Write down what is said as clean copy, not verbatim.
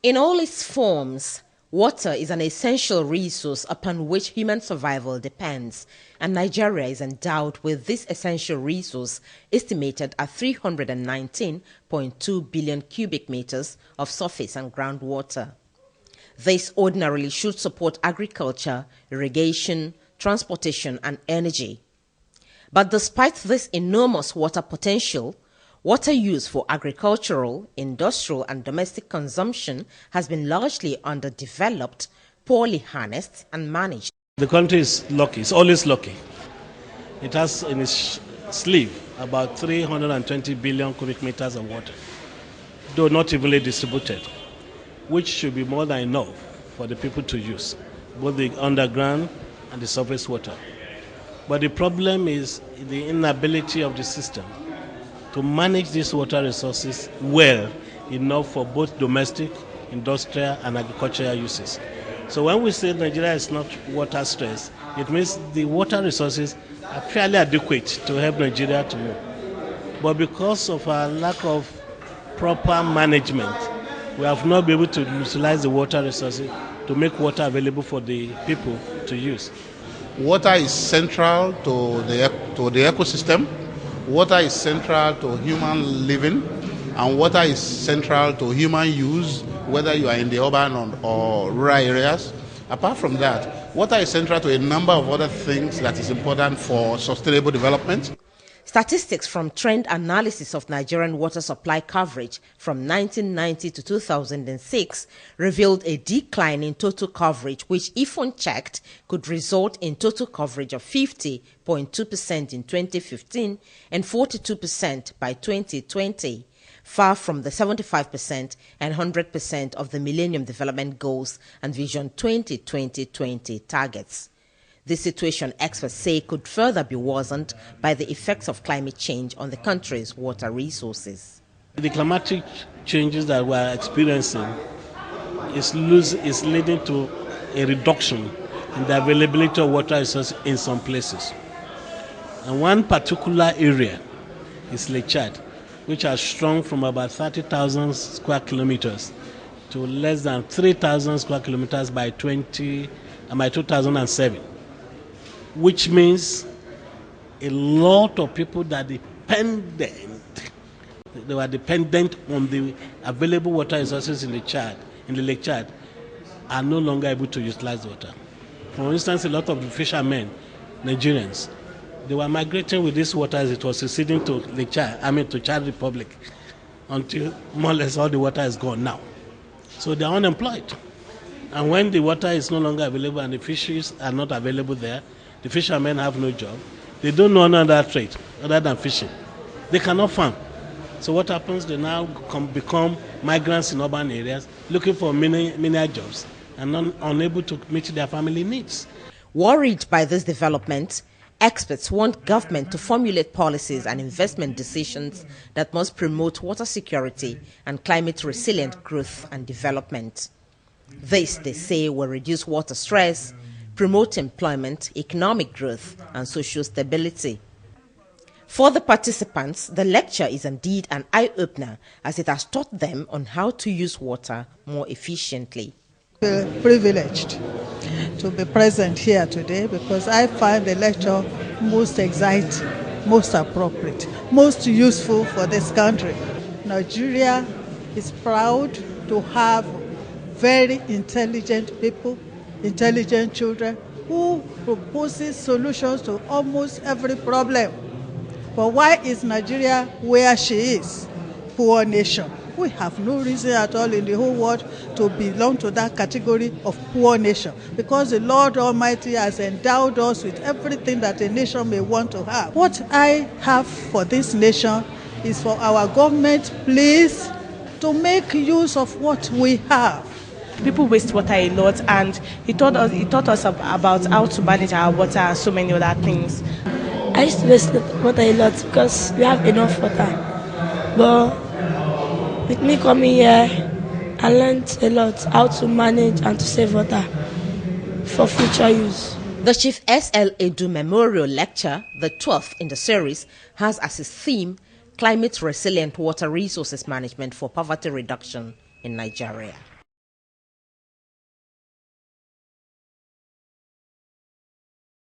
In all its forms, water is an essential resource upon which human survival depends, and Nigeria is endowed with this essential resource estimated at 319.2 billion cubic meters of surface and groundwater. This ordinarily should support agriculture, irrigation, transportation, and energy. But despite this enormous water potential, water use for agricultural, industrial, and domestic consumption has been largely underdeveloped, poorly harnessed, and managed. The country is lucky, it's always lucky. It has in its sleeve about 320 billion cubic meters of water, though not evenly distributed, which should be more than enough for the people to use, both the underground and the surface water. But the problem is the inability of the system to manage these water resources well enough for both domestic, industrial, and agricultural uses. So when we say Nigeria is not water stressed, it means the water resources are fairly adequate to help Nigeria to move. But because of our lack of proper management, we have not been able to utilize the water resources to make water available for the people to use. Water is central to the ecosystem. Water is central to human living, and water is central to human use, whether you are in the urban or rural areas. Apart from that, water is central to a number of other things that is important for sustainable development. Statistics from Trend Analysis of Nigerian water supply coverage from 1990 to 2006 revealed a decline in total coverage, which, if unchecked, could result in total coverage of 50.2% in 2015 and 42% by 2020, far from the 75% and 100% of the Millennium Development Goals and Vision 2020 targets. This situation, experts say, could further be worsened by the effects of climate change on the country's water resources. The climatic changes that we are experiencing is leading to a reduction in the availability of water resources in some places. And one particular area is Lake Chad, which has shrunk from about 30,000 square kilometers to less than 3,000 square kilometers by 2007. Which means a lot of people that were dependent on the available water resources in the Lake Chad, are no longer able to utilize water. For instance, a lot of the fishermen, Nigerians, they were migrating with this water as it was receding to to Chad Republic, until more or less all the water is gone now. So they are unemployed. And when the water is no longer available and the fisheries are not available there, the fishermen have no job. They don't know another trade other than fishing. They cannot farm. So what happens? They now become migrants in urban areas, looking for menial jobs and unable to meet their family needs. Worried by this development, experts want government to formulate policies and investment decisions that must promote water security and climate-resilient growth and development. This, they say, will reduce water stress, promote employment, economic growth, and social stability. For the participants, the lecture is indeed an eye-opener, as it has taught them on how to use water more efficiently. We're privileged to be present here today because I find the lecture most exciting, most appropriate, most useful for this country. Nigeria is proud to have very intelligent people, intelligent children who proposes solutions to almost every problem. But why is Nigeria where she is? Poor nation. We have no reason at all in the whole world to belong to that category of poor nation, because the Lord Almighty has endowed us with everything that a nation may want to have. What I have for this nation is for our government, please, to make use of what we have. People waste water a lot, and he taught us about how to manage our water and so many other things. I used to waste water a lot because we have enough water. But with me coming here, I learned a lot how to manage and to save water for future use. The Chief S.L. Edu Memorial Lecture, the 12th in the series, has as its theme climate-resilient water resources management for poverty reduction in Nigeria.